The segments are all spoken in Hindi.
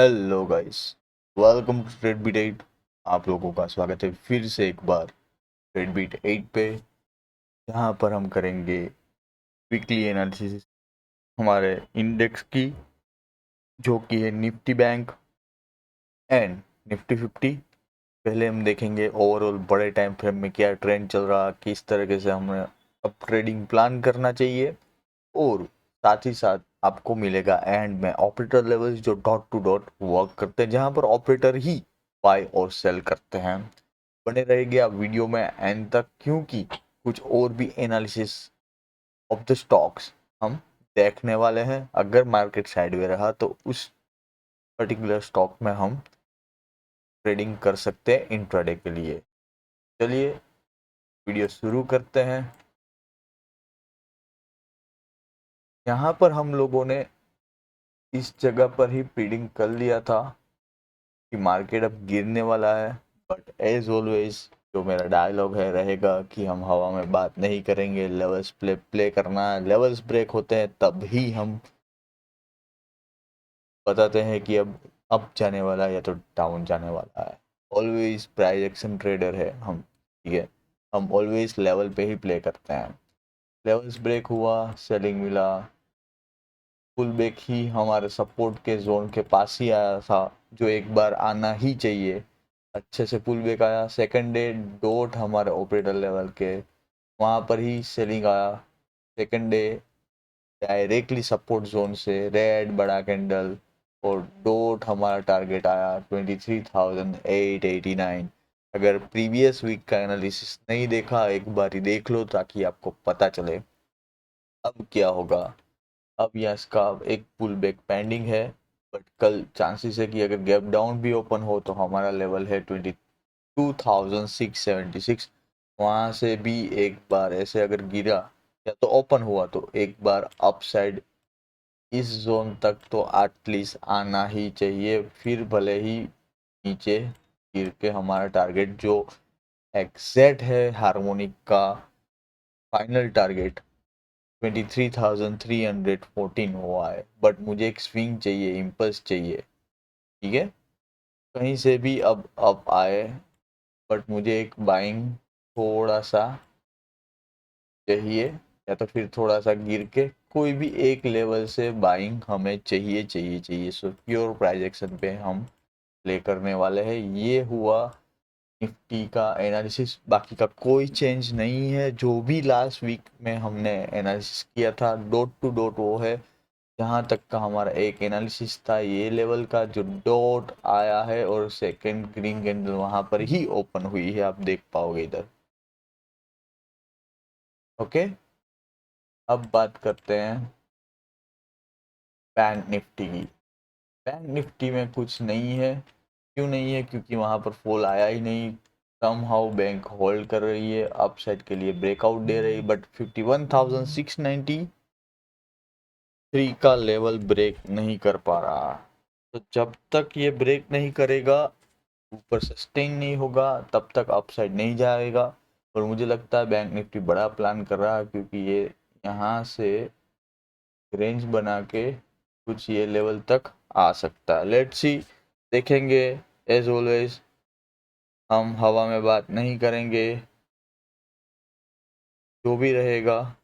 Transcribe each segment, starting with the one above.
Hello guys, welcome to Trade Beat 8। आप लोगों का स्वागत है फिर से एक बार ट्रेड बीट 8 पे, जहाँ पर हम करेंगे वीकली एनालिसिस हमारे इंडेक्स की, जो कि है निफ्टी बैंक एंड निफ्टी 50। पहले हम देखेंगे ओवरऑल बड़े टाइम फ्रेम में क्या ट्रेंड चल रहा, किस तरीके से हमें अब ट्रेडिंग प्लान करना चाहिए, और साथ ही साथ आपको मिलेगा एंड में ऑपरेटर लेवल्स जो डॉट टू डॉट वर्क करते हैं, जहां पर ऑपरेटर ही बाय और सेल करते हैं। बने रहेंगे आप वीडियो में एंड तक, क्योंकि कुछ और भी एनालिसिस ऑफ द स्टॉक्स हम देखने वाले हैं। अगर मार्केट साइडवे रहा तो उस पर्टिकुलर स्टॉक में हम ट्रेडिंग कर सकते हैं इंट्राडे के लिए। चलिए वीडियो शुरू करते हैं। यहाँ पर हम लोगों ने इस जगह पर ही प्रीडिंग कर लिया था कि मार्केट अब गिरने वाला है, बट एज ऑलवेज जो मेरा डायलॉग है रहेगा कि हम हवा में बात नहीं करेंगे। लेवल्स प्ले करना है, लेवल्स ब्रेक होते हैं तब ही हम बताते हैं कि अब अप जाने वाला है या तो डाउन जाने वाला है। ऑलवेज प्राइस एक्शन ट्रेडर है हम, ठीक है। हम ऑलवेज लेवल पे ही प्ले करते हैं। लेवल्स ब्रेक हुआ, सेलिंग मिला, पुल बैक ही हमारे सपोर्ट के जोन के पास ही आया था, जो एक बार आना ही चाहिए। अच्छे से पुल बैक आया। सेकंड डे डॉट हमारे ऑपरेटर लेवल के वहाँ पर ही सेलिंग आया। Second day directly support zone से रेड बड़ा कैंडल और डॉट हमारा टारगेट आया 23,889। अगर प्रीवियस वीक का एनालिसिस नहीं देखा, एक बार ही देख लो ताकि आपको पता चले अब क्या होगा। अब यहाँ इसका एक पुल बैक पेंडिंग है, बट कल चांसेस है कि अगर गैप डाउन भी ओपन हो तो हमारा लेवल है 22,676। वहाँ से भी एक बार ऐसे अगर गिरा या तो ओपन हुआ तो एक बार अपसाइड इस जोन तक तो एटलीस्ट आना ही चाहिए, फिर भले ही नीचे गिर के हमारा टारगेट जो एग्जैक्ट है हार्मोनिक का फाइनल टारगेट 23,314 हुआ है। बट मुझे एक स्विंग चाहिए, इम्पल्स चाहिए, ठीक है। कहीं से भी अब आए, बट मुझे एक बाइंग थोड़ा सा चाहिए, या तो फिर थोड़ा सा गिर के कोई भी एक लेवल से बाइंग हमें चाहिए। सो प्योर प्राइस एक्शन पे हम प्ले करने वाले हैं। ये हुआ निफ्टी का एनालिसिस, बाकी का कोई चेंज नहीं है। जो भी लास्ट वीक में हमने एनालिसिस किया था डॉट टू डॉट वो है। जहाँ तक का हमारा एक एनालिसिस था ये लेवल का जो डॉट आया है, और सेकंड ग्रीन कैंडल वहां पर ही ओपन हुई है, आप देख पाओगे इधर। ओके, अब बात करते हैं बैंक निफ्टी की। बैंक निफ्टी में कुछ नहीं है। क्यों नहीं है? क्योंकि वहां पर फॉल आया ही नहीं। सम हाउ बैंक होल्ड कर रही है, अपसाइड के लिए ब्रेकआउट दे रही, बट 51,693 का लेवल ब्रेक नहीं कर पा रहा। तो जब तक ये ब्रेक नहीं करेगा, ऊपर सस्टेन नहीं होगा, तब तक अपसाइड नहीं जाएगा। और मुझे लगता है बैंक निफ्टी बड़ा प्लान कर रहा है, क्योंकि ये यहाँ से रेंज बना के कुछ ये लेवल तक आ सकता है। लेट्स सी, देखेंगे। एज ऑलवेज हम हवा में बात नहीं करेंगे, जो भी रहेगा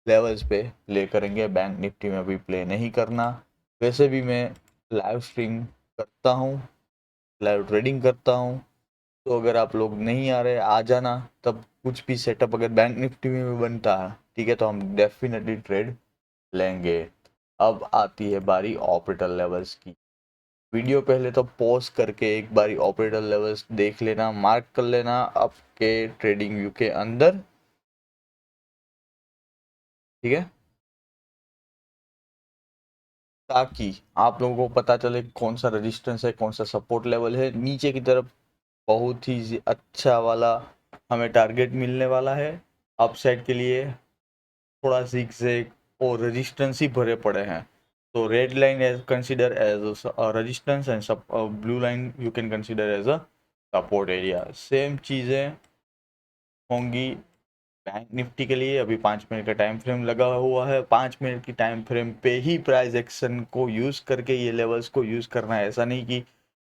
लेवल्स पे प्ले करेंगे। बैंक निफ्टी में भी प्ले नहीं करना। वैसे भी मैं लाइव स्ट्रीम करता हूँ, लाइव ट्रेडिंग करता हूँ, तो अगर आप लोग नहीं आ रहे आ जाना। तब कुछ भी सेटअप अगर बैंक निफ्टी में भी बनता है, ठीक है, तो हम डेफिनेटली ट्रेड लेंगे। अब आती है बारी ऑपरेटर लेवल्स की। वीडियो पहले तो पॉज करके एक बारी ऑपरेटर लेवल्स देख लेना, मार्क कर लेना आपके ट्रेडिंग व्यू के अंदर, ठीक है, ताकि आप लोगों को पता चले कौन सा रेजिस्टेंस है, कौन सा सपोर्ट लेवल है। नीचे की तरफ बहुत ही अच्छा वाला हमें टारगेट मिलने वाला है। अपसाइड के लिए थोड़ा zigzag और रेजिस्टेंस ही भरे पड़े हैं। तो red line as consider as resistance and blue line you can consider as a support area. Same चीज़ें होंगी बैंक निफ्टी के लिए अभी 5 मिनट का टाइम फ्रेम लगा हुआ है। 5 मिनट की टाइम फ्रेम पे ही प्राइस एक्शन को यूज़ करके ये लेवल्स को यूज़ करना है। ऐसा नहीं कि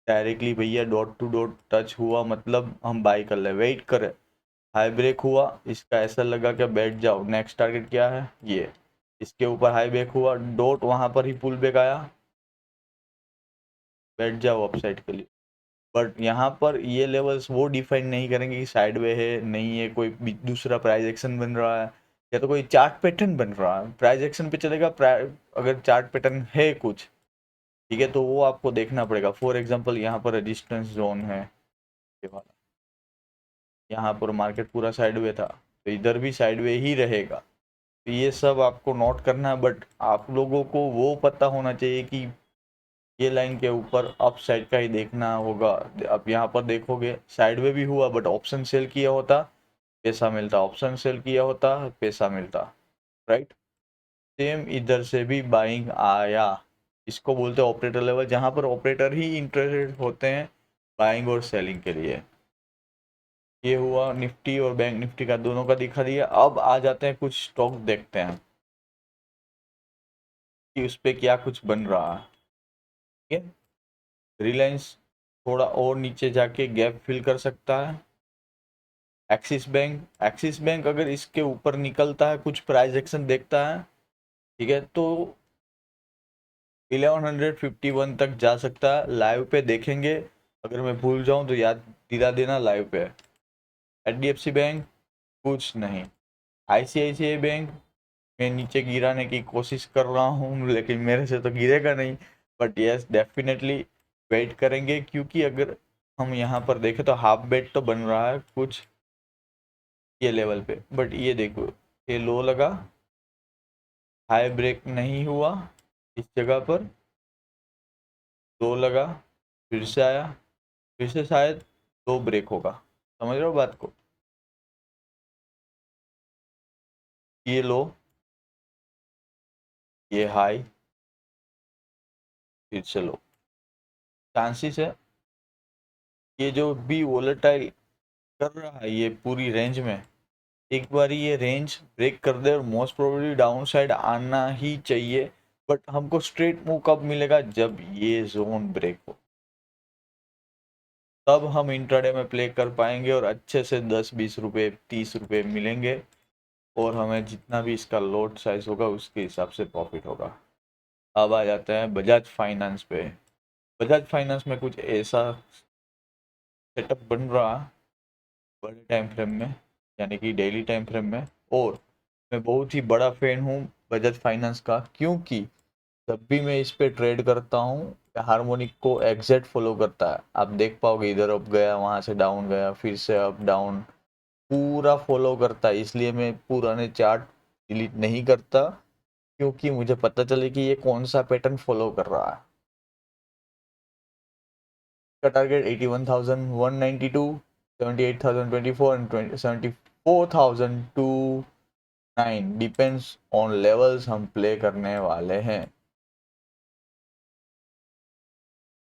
डायरेक्टली भैया डॉट टू डॉट टच हुआ मतलब हम बाई कर ले, वेट करें। हाई ब्रेक हुआ, इसका ऐसा लगा कि बैठ जाओ। नेक्स्ट टारगेट क्या है, ये इसके ऊपर हाई ब्रेक हुआ, डॉट वहां पर ही पुल बैक आया, बैठ जाओ अपसाइड के लिए। बट यहाँ पर ये लेवल्स वो डिफाइन नहीं करेंगे कि साइडवे है नहीं है, कोई दूसरा प्राइस एक्शन बन रहा है या तो कोई चार्ट पैटर्न बन रहा है। प्राइस एक्शन पे चलेगा, अगर चार्ट पैटर्न है कुछ, ठीक है, तो वो आपको देखना पड़ेगा। फॉर एग्जांपल यहाँ पर रेजिस्टेंस जोन है ये वाला, यहाँ पर मार्केट पूरा साइडवे था तो इधर भी साइडवे ही रहेगा। तो ये सब आपको नोट करना है, बट आप लोगों को वो पता होना चाहिए कि ये लाइन के ऊपर अप साइड का ही देखना होगा। अब यहाँ पर देखोगे साइडवे भी हुआ बट ऑप्शन सेल किया होता पैसा मिलता, ऑप्शन सेल किया होता पैसा मिलता, राइट। सेम इधर से भी बाइंग आया, इसको बोलते हैं ऑपरेटर लेवल, जहाँ पर ऑपरेटर ही इंटरेस्टेड होते हैं बाइंग और सेलिंग के लिए। ये हुआ निफ्टी और बैंक निफ्टी का, दोनों का दिखा दिया। अब आ जाते हैं कुछ स्टॉक देखते हैं कि उस पर क्या कुछ बन रहा है। ठीक है, रिलायंस थोड़ा और नीचे जाके गैप फिल कर सकता है। एक्सिस बैंक अगर इसके ऊपर निकलता है, कुछ प्राइस एक्शन देखता है, ठीक है, तो 1151 तक जा सकता है। लाइव पे देखेंगे, अगर मैं भूल जाऊं तो याद दिला देना लाइव पे। HDFC बैंक कुछ नहीं, ICICI बैंक मैं नीचे गिराने की कोशिश कर रहा हूँ लेकिन मेरे से तो गिरेगा नहीं, बट यस डेफिनेटली वेट करेंगे, क्योंकि अगर हम यहाँ पर देखें तो हाफ बेट तो बन रहा है कुछ ये लेवल पे। बट ये देखो, ये लो लगा, हाई ब्रेक नहीं हुआ इस जगह पर, लो लगा, फिर से आया, फिर से शायद लो ब्रेक होगा। समझ रहे हो बात को, ये लो, ये हाई, फिर से लो। चांसेस है ये जो भी वोलेटाइल कर रहा है ये पूरी रेंज में, एक बार ये रेंज ब्रेक कर दे और मोस्ट प्रोबेबली डाउन साइड आना ही चाहिए। बट हमको स्ट्रेट मूव कब मिलेगा, जब ये जोन ब्रेक हो, तब हम इंट्राडे में प्ले कर पाएंगे और अच्छे से 10-20 रुपए 30 रुपए मिलेंगे और हमें जितना भी इसका लोड साइज होगा उसके हिसाब से प्रॉफिट होगा। अब आ जाते हैं बजाज फाइनेंस पे। बजाज फाइनेंस में कुछ ऐसा सेटअप बन रहा बड़े टाइम फ्रेम में, यानी कि डेली टाइम फ्रेम में। और मैं बहुत ही बड़ा फैन हूँ बजाज फाइनेंस का, क्योंकि जब भी मैं इस पे ट्रेड करता हूँ हार्मोनिक को एग्जैक्ट फॉलो करता है। आप देख पाओगे इधर अप गया, वहां से डाउन गया, फिर से अप डाउन, पूरा फॉलो करता है। इसलिए मैं पुराने चार्ट डिलीट नहीं करता, क्योंकि मुझे पता चले कि ये कौन सा पैटर्न फॉलो कर रहा है। का target 81,192, 78,024 and 74,029 depends on levels हम प्ले करने वाले हैं।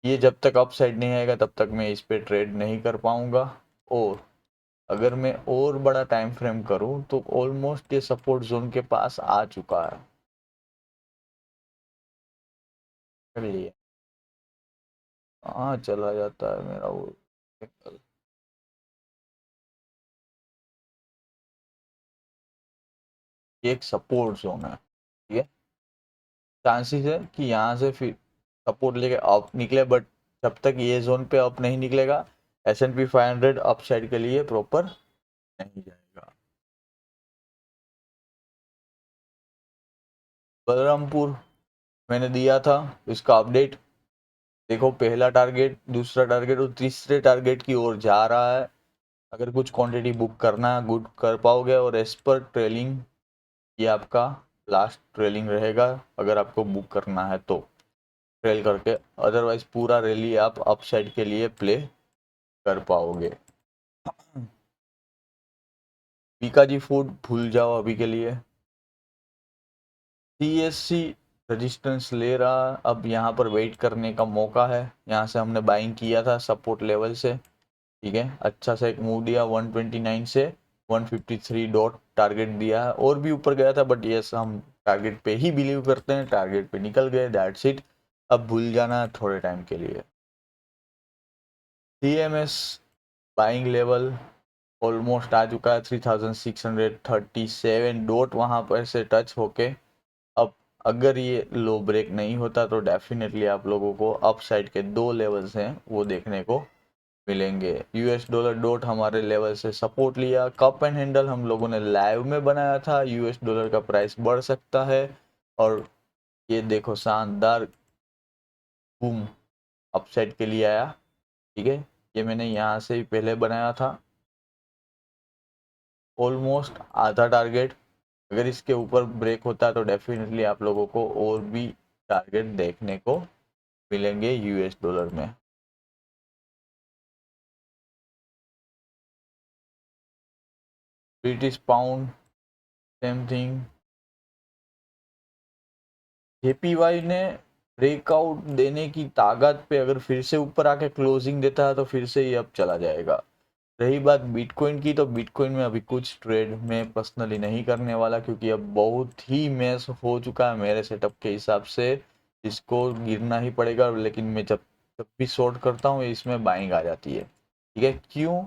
ये जब तक अप साइड नहीं आएगा तब तक मैं इस पे ट्रेड नहीं कर पाऊंगा। और अगर मैं और बड़ा टाइम फ्रेम करूं तो ऑलमोस्ट ये सपोर्ट जोन के पास आ चुका है। कर लिए, हाँ चला जाता है मेरा वो। ये एक सपोर्ट जोन है, ठीक है। चांसेस है कि यहाँ से फिर सपोर्ट लेके अप निकले, बट जब तक ये जोन पे अप नहीं निकलेगा S&P 500 अप साइड के लिए प्रॉपर नहीं जाएगा। बलरामपुर मैंने दिया था इसका अपडेट, देखो पहला टारगेट, दूसरा टारगेट और तीसरे टारगेट की ओर जा रहा है। अगर कुछ क्वांटिटी बुक करना है गुड कर पाओगे, और एज पर ट्रेलिंग ये आपका लास्ट ट्रेलिंग रहेगा अगर आपको बुक करना है तो ट्रेल करके, अदरवाइज पूरा रैली आप अपसाइड के लिए प्ले कर पाओगे। बीकाजी फूड भूल जाओ अभी के लिए। CSC रेजिस्टेंस ले रहा, अब यहाँ पर वेट करने का मौका है। यहाँ से हमने बाइंग किया था सपोर्ट लेवल से, ठीक है, अच्छा सा एक मूव दिया 129 से 153 डॉट टारगेट दिया है, और भी ऊपर गया था, बट यस हम टारगेट पे ही बिलीव करते हैं, टारगेट पे निकल गए, दैट्स इट। अब भूल जाना थोड़े टाइम के लिए। CMS बाइंग लेवल ऑलमोस्ट आ चुका है 3637 डॉट वहाँ पर से टच होके। अब अगर ये लो ब्रेक नहीं होता तो डेफिनेटली आप लोगों को अप साइड के 2 लेवल्स हैं वो देखने को मिलेंगे। US डॉट हमारे लेवल से सपोर्ट लिया, कप एंड हैंडल हम लोगों ने लाइव में बनाया था, US का प्राइस बढ़ सकता है, और ये देखो शानदार बूम अपसाइड के लिए आया। ठीक है, ये मैंने यहाँ से ही पहले बनाया था, ऑलमोस्ट आधा टारगेट। अगर इसके ऊपर ब्रेक होता तो डेफिनेटली आप लोगों को और भी टारगेट देखने को मिलेंगे US में। British pound same thing. JPY ने ब्रेकआउट देने की ताकत पे अगर फिर से ऊपर आके क्लोजिंग देता है तो फिर से ये अब चला जाएगा। रही बात बिटकॉइन की, तो बिटकॉइन में अभी कुछ ट्रेड में पर्सनली नहीं करने वाला, क्योंकि अब बहुत ही मैस हो चुका है मेरे सेटअप के हिसाब से, इसको गिरना ही पड़ेगा। लेकिन मैं जब जब भी शॉर्ट करता हूँ इसमें बाइंग आ जाती है। ठीक है, क्यों?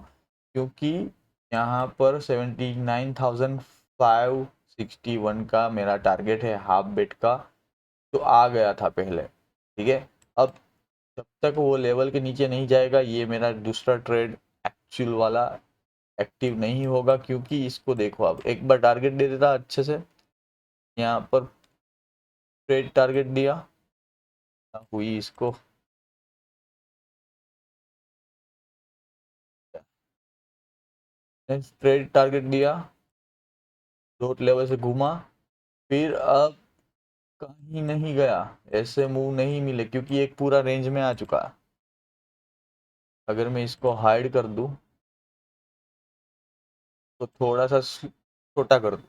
क्योंकि यहाँ पर 79,561 का मेरा टारगेट है हाफ बेट का, तो आ गया था पहले। ठीक है, अब जब तक वो लेवल के नीचे नहीं जाएगा ये मेरा दूसरा ट्रेड एक्चुअल वाला एक्टिव नहीं होगा, क्योंकि इसको देखो, अब एक बार टारगेट दे देता अच्छे से, यहाँ पर ट्रेड टारगेट दिया हुई इसको, ट्रेड टारगेट दिया, डॉट लेवल से घूमा, फिर अब कहीं नहीं गया, ऐसे मूव नहीं मिले, क्योंकि एक पूरा रेंज में आ चुका है। अगर मैं इसको हाइड कर दूं तो थोड़ा सा छोटा कर दूं,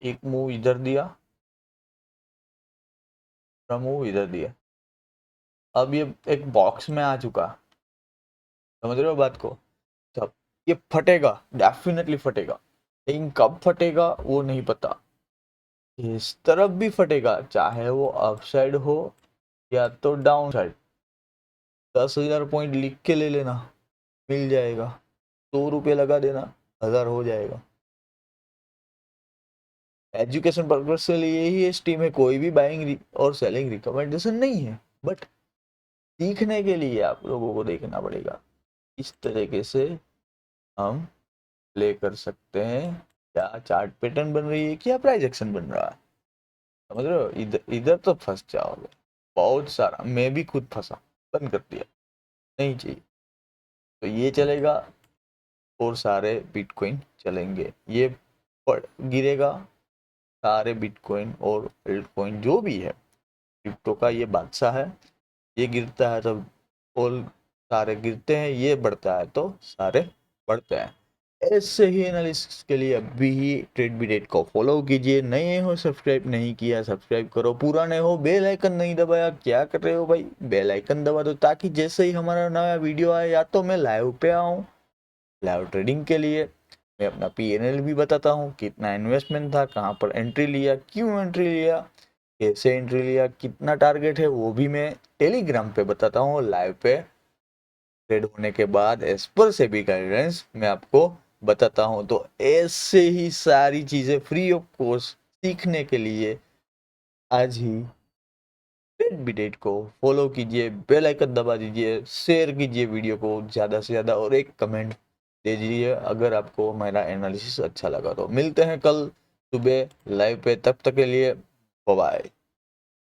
एक मूव इधर दिया, मूव इधर दिया, अब ये एक बॉक्स में आ चुका। समझ रहे हो बात को? तब ये फटेगा, डेफिनेटली फटेगा, लेकिन कब फटेगा वो नहीं पता। इस तरफ भी फटेगा, चाहे वो अपसाइड हो या तो डाउन साइड। 10,000 पॉइंट लिख के ले लेना, मिल जाएगा। 100 रुपये लगा देना, 1000 हो जाएगा। एजुकेशन पर्पज के लिए ही स्टीम है, कोई भी बाइंग और सेलिंग रिकमेंडेशन नहीं है, बट सीखने के लिए आप लोगों को देखना पड़ेगा इस तरीके से हम प्ले कर सकते हैं, क्या चार्ट पैटर्न बन रही है, क्या प्राइस एक्शन बन रहा है। समझ रहे हो? इधर इधर तो फंस जाओगे बहुत सारा, मैं भी खुद फंसा, बंद कर दिया, नहीं चाहिए। तो ये चलेगा और सारे बिटकॉइन चलेंगे, ये गिरेगा, सारे बिटकॉइन और एल्टकॉइन जो भी है, क्रिप्टो का ये बादशाह है। ये गिरता है तो ऑल सारे गिरते हैं, ये बढ़ता है तो सारे बढ़ते हैं। ऐसे ही एनालिसिस के लिए अभी ही ट्रेडबिट को फॉलो कीजिए। नए हो सब्सक्राइब नहीं किया सब्सक्राइब करो, पुराने हो बेल आइकन नहीं दबाया, क्या कर रहे हो भाई? बेल आइकन दबा दो, ताकि जैसे ही हमारा नया वीडियो आए या तो मैं लाइव पे आऊँ लाइव ट्रेडिंग के लिए, मैं अपना PNL भी बताता हूँ, कितना इन्वेस्टमेंट था, कहाँ पर एंट्री लिया, क्यों एंट्री लिया, कैसे एंट्री लिया, कितना टारगेट है, वो भी मैं टेलीग्राम पे बताता हूँ। लाइव पे ट्रेड होने के बाद एज पर सेबी गाइडेंस मैं आपको बताता हूँ। तो ऐसे ही सारी चीज़ें फ्री ऑफ कॉस्ट सीखने के लिए आज ही ट्रेडबिट को फॉलो कीजिए, बेल आइकन दबा दीजिए, शेयर कीजिए वीडियो को ज़्यादा से ज़्यादा, और एक कमेंट दे दीजिए अगर आपको मेरा एनालिसिस अच्छा लगा। तो मिलते हैं कल सुबह लाइव पे, तब तक के लिए बाय बाय।